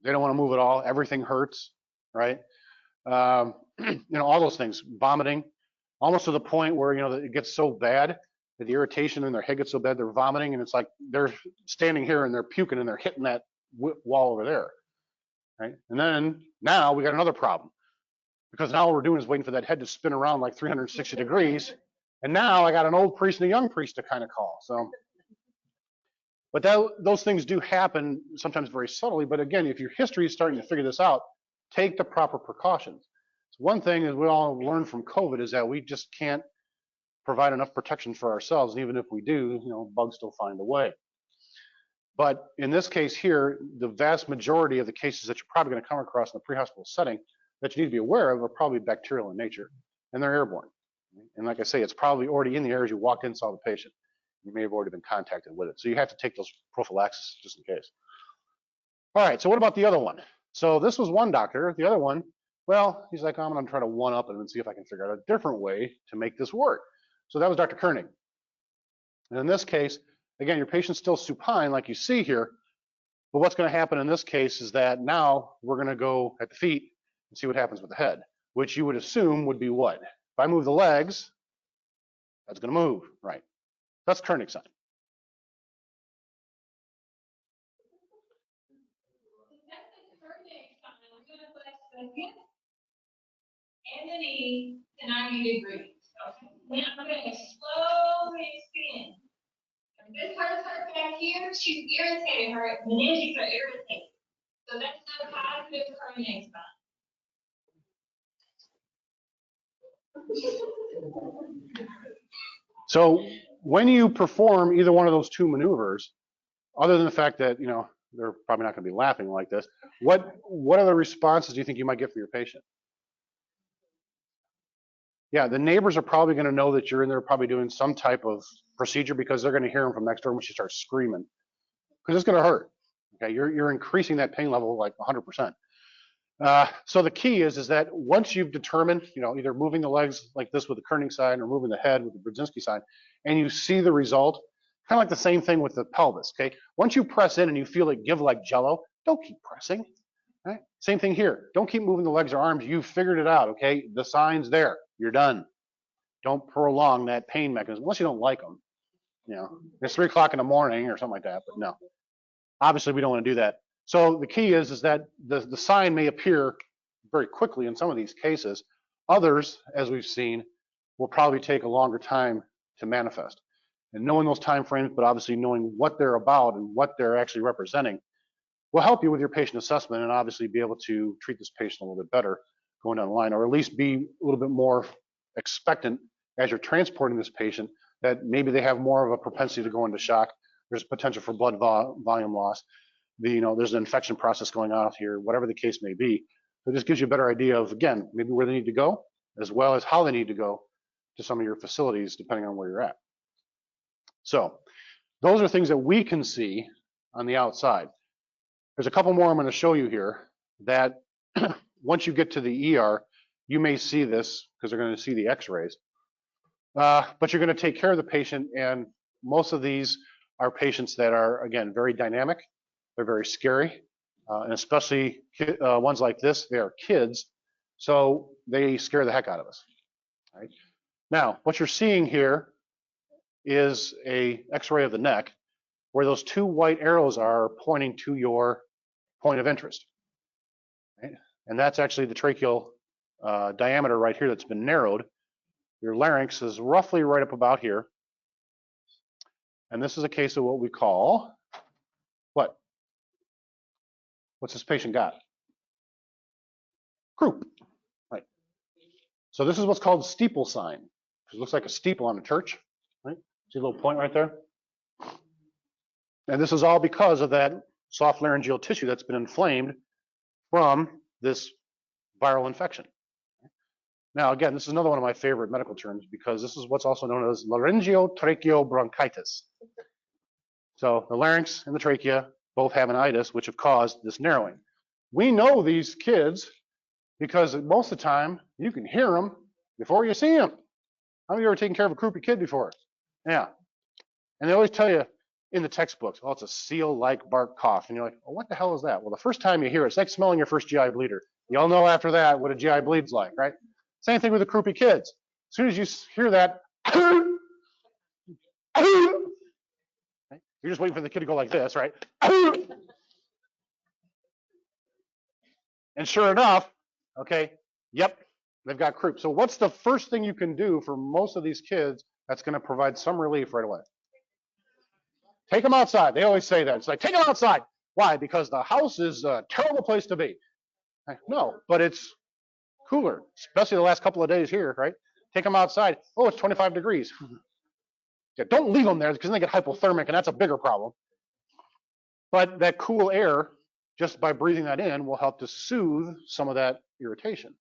They don't want to move at all. Everything hurts, right? All those things. Vomiting, almost to the point where it gets so bad that the irritation in their head gets so bad they're vomiting, and it's like they're standing here and they're puking and they're hitting that wall over there, right? And then now we got another problem, because now all we're doing is waiting for that head to spin around like 360 degrees, and now I got an old priest and a young priest to kind of call. So. But those things do happen sometimes very subtly. But again, if your history is starting to figure this out, take the proper precautions. So one thing that we all learned from COVID is that we just can't provide enough protection for ourselves. And even if we do, bugs still find a way. But in this case here, the vast majority of the cases that you're probably going to come across in the pre-hospital setting that you need to be aware of are probably bacterial in nature, and they're airborne. And like I say, it's probably already in the air as you walked in and saw the patient. You may have already been contacted with it. So you have to take those prophylaxis just in case. All right, so what about the other one? So this was one doctor. The other one, well, he's like, I'm going to try to one-up him and see if I can figure out a different way to make this work. So that was Dr. Koenig. And in this case, again, your patient's still supine like you see here, but what's going to happen in this case is that now we're going to go at the feet and see what happens with the head, which you would assume would be what? If I move the legs, that's going to move, right? That's Koenig sign. That's the Koenig sign. I'm gonna flex the hip and the knee to 90 degrees. Okay. Then I'm gonna slowly spin. If this hurts her back here, she's irritated. Her meninges are irritated. So that's the positive Koenig sign. So when you perform either one of those two maneuvers, other than the fact that, they're probably not going to be laughing like this, what other responses do you think you might get from your patient? Yeah, the neighbors are probably going to know that you're in there probably doing some type of procedure because they're going to hear them from next door when she starts screaming. Because it's going to hurt. Okay, you're increasing that pain level like 100%. So the key is that once you've determined, either moving the legs like this with the Koenig sign or moving the head with the Brzezinski sign, and you see the result, kind of like the same thing with the pelvis, okay? Once you press in and you feel it give like jello, don't keep pressing, right? Same thing here. Don't keep moving the legs or arms. You've figured it out, okay? The sign's there. You're done. Don't prolong that pain mechanism unless you don't like them. It's 3 o'clock in the morning or something like that, but no. Obviously, we don't want to do that. So the key is that the sign may appear very quickly in some of these cases. Others, as we've seen, will probably take a longer time to manifest. And knowing those time frames, but obviously knowing what they're about and what they're actually representing, will help you with your patient assessment and obviously be able to treat this patient a little bit better going down the line, or at least be a little bit more expectant as you're transporting this patient that maybe they have more of a propensity to go into shock. There's potential for blood volume loss. There's an infection process going on here, whatever the case may be. So it just gives you a better idea of, again, maybe where they need to go, as well as how they need to go to some of your facilities, depending on where you're at. So those are things that we can see on the outside. There's a couple more I'm going to show you here that once you get to the ER, you may see this because they're going to see the x-rays. But you're going to take care of the patient, and most of these are patients that are, again, very dynamic. They're very scary, and especially ones like this, they are kids, so they scare the heck out of us. Right? Now, what you're seeing here is a x-ray of the neck where those 2 white arrows are pointing to your point of interest. Right? And that's actually the tracheal diameter right here that's been narrowed. Your larynx is roughly right up about here. And this is a case of what we call, what? What's this patient got? Croup. Right. So this is what's called steeple sign. It looks like a steeple on a church. Right? See a little point right there? And this is all because of that soft laryngeal tissue that's been inflamed from this viral infection. Now, again, this is another one of my favorite medical terms because this is what's also known as laryngeotracheobronchitis. So the larynx and the trachea both have an itis, which have caused this narrowing. We know these kids because most of the time you can hear them before you see them. How many of you ever taken care of a croupy kid before? Yeah. And they always tell you in the textbooks, oh, it's a seal-like bark cough. And you're like, well, what the hell is that? Well, the first time you hear it, it's like smelling your first GI bleeder. You all know after that what a GI bleed's like, right? Same thing with the croupy kids. As soon as you hear that, you're just waiting for the kid to go like this, right? And sure enough, okay, yep, they've got croup. So what's the first thing you can do for most of these kids that's going to provide some relief right away? Take them outside. They always say that. It's like, take them outside. Why? Because the house is a terrible place to be. No, but it's cooler, especially the last couple of days here, right? Take them outside. Oh, it's 25 degrees. Yeah, don't leave them there because they get hypothermic, and that's a bigger problem. But that cool air, just by breathing that in, will help to soothe some of that irritation.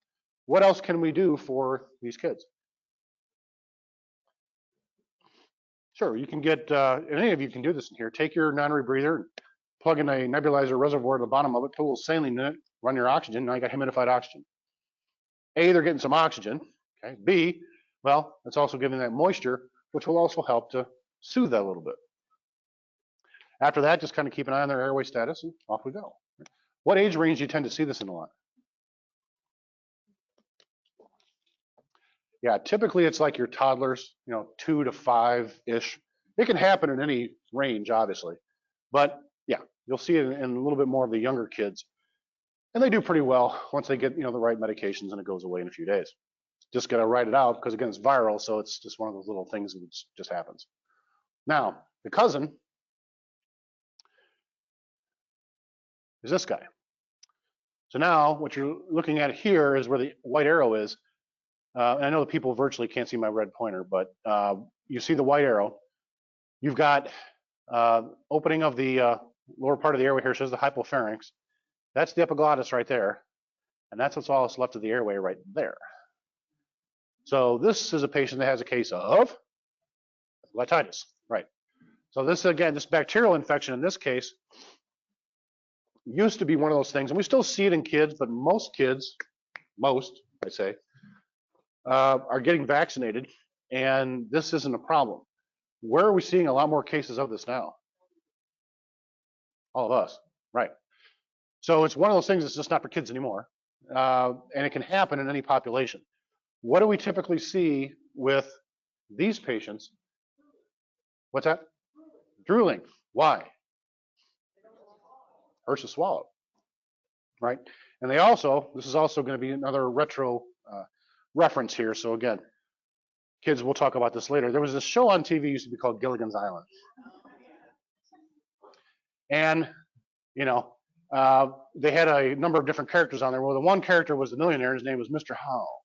What else can we do for these kids? Sure, you can get, and any of you can do this in here. Take your non-rebreather, plug in a nebulizer reservoir at the bottom of it, put a little saline in it, run your oxygen. Now you got humidified oxygen. A, they're getting some oxygen. Okay. B, well, it's also giving that moisture, which will also help to soothe that a little bit. After that, just kind of keep an eye on their airway status, and off we go. What age range do you tend to see this in a lot? Yeah, typically it's like your toddlers, 2 to 5-ish. It can happen in any range, obviously, but yeah, you'll see it in a little bit more of the younger kids, and they do pretty well once they get the right medications, and it goes away in a few days. Just gotta write it out because again, it's viral, so it's just one of those little things that just happens. Now, the cousin is this guy. So now what you're looking at here is where the white arrow is. And I know the people virtually can't see my red pointer, but you see the white arrow. You've got opening of the lower part of the airway here, shows the hypopharynx. That's the epiglottis right there. And that's what's all that's left of the airway right there. So this is a patient that has a case of epiglottitis, right? So this, again, this bacterial infection in this case used to be one of those things, and we still see it in kids, but most kids, I say, are getting vaccinated, and this isn't a problem. Where are we seeing a lot more cases of this now? All of us, right? So it's one of those things that's just not for kids anymore, and it can happen in any population. What do we typically see with these patients? What's that? Drooling. Why? Hurts to swallow, right? And they also, this is also going to be another retro reference here. So again, kids, we'll talk about this later. There was this show on TV used to be called Gilligan's Island. And, they had a number of different characters on there. Well, the one character was the millionaire. His name was Mr. Howell.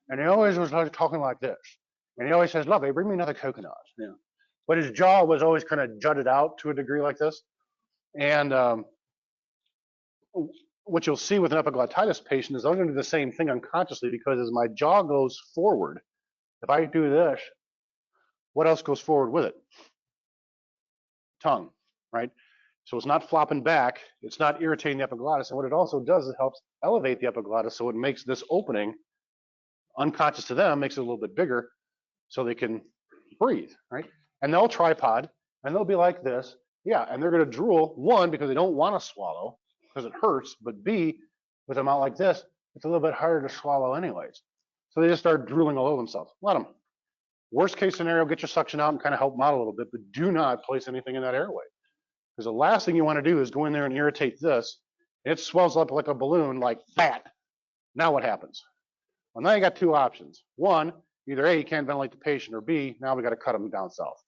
And he always was talking like this. And he always says, "Lovely, bring me another coconut." But his jaw was always kind of jutted out to a degree like this. And what you'll see with an epiglottitis patient is I'm going to do the same thing unconsciously, because as my jaw goes forward, if I do this, what else goes forward with it? Tongue, right? So it's not flopping back, it's not irritating the epiglottis, and what it also does is it helps elevate the epiglottis, so it makes this opening, unconscious to them, makes it a little bit bigger so they can breathe, right? And they'll tripod, and they'll be like this, yeah, and they're gonna drool, one, because they don't wanna swallow, because it hurts, but B, with them out like this, it's a little bit harder to swallow anyways. So they just start drooling all over themselves. Let them. Worst case scenario, get your suction out and kind of help them out a little bit, but do not place anything in that airway. Because the last thing you want to do is go in there and irritate this. It swells up like a balloon, like that. Now what happens? Well, now you got two options. One, either A, you can't ventilate the patient, or B, now we got to cut them down south.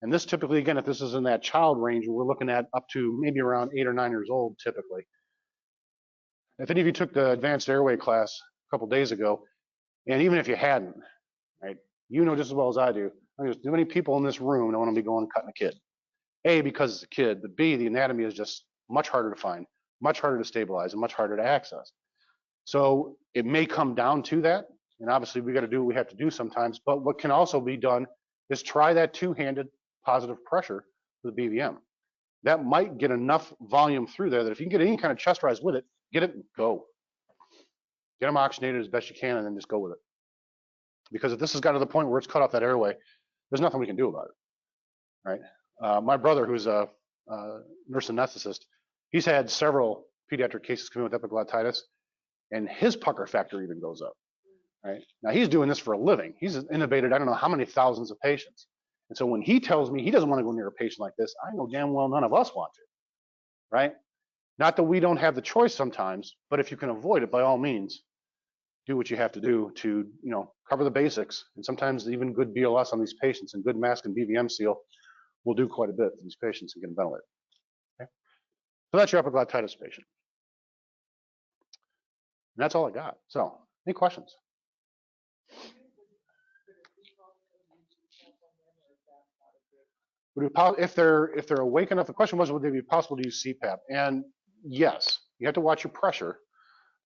And this typically, again, if this is in that child range, we're looking at up to maybe around 8 or 9 years old typically. If any of you took the advanced airway class a couple days ago, and even if you hadn't, right, you know just as well as I do, there's too many people in this room that want to be going cutting a kid. A, because it's a kid, but B, the anatomy is just much harder to find, much harder to stabilize, and much harder to access. So it may come down to that, and obviously we got to do what we have to do sometimes, but what can also be done is try that two-handed positive pressure with BVM. That might get enough volume through there that if you can get any kind of chest rise with it, get it and go. Get them oxygenated as best you can and then just go with it. Because if this has got to the point where it's cut off that airway, there's nothing we can do about it, right? My brother, who's a nurse anesthetist, he's had several pediatric cases come in with epiglottitis, and his pucker factor even goes up, right? Now, he's doing this for a living. He's intubated I don't know how many thousands of patients. And so when he tells me he doesn't want to go near a patient like this, I know damn well none of us want to, right? Not that we don't have the choice sometimes, but if you can avoid it, by all means, do what you have to do to, cover the basics. And sometimes even good BLS on these patients and good mask and BVM seal will do quite a bit for these patients and get them ventilated. Okay? So that's your epiglottitis patient. And that's all I got. So, any questions? if they're awake enough, the question was, would it be possible to use CPAP? And yes, you have to watch your pressure.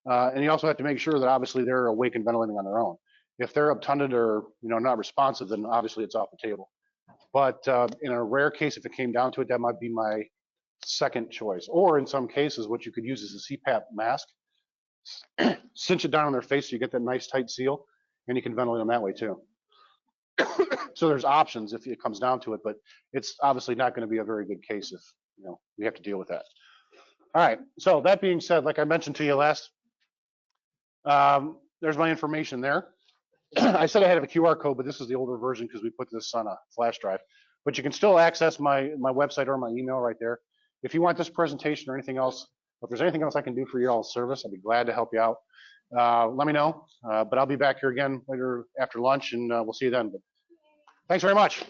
And you also have to make sure that obviously they're awake and ventilating on their own. If they're obtunded or not responsive, then obviously it's off the table. But in a rare case, if it came down to it, that might be my second choice. Or in some cases, what you could use is a CPAP mask, cinch it down on their face so you get that nice tight seal, and you can ventilate them that way too. So there's options if it comes down to it, but it's obviously not going to be a very good case if we have to deal with that. All right. So that being said, like I mentioned to you last, there's my information there. I said I had a QR code, but this is the older version because we put this on a flash drive. But you can still access my website or my email right there. If you want this presentation or anything else, if there's anything else I can do for your all's service, I'd be glad to help you out. Let me know. But I'll be back here again later after lunch, and we'll see you then. But thanks very much.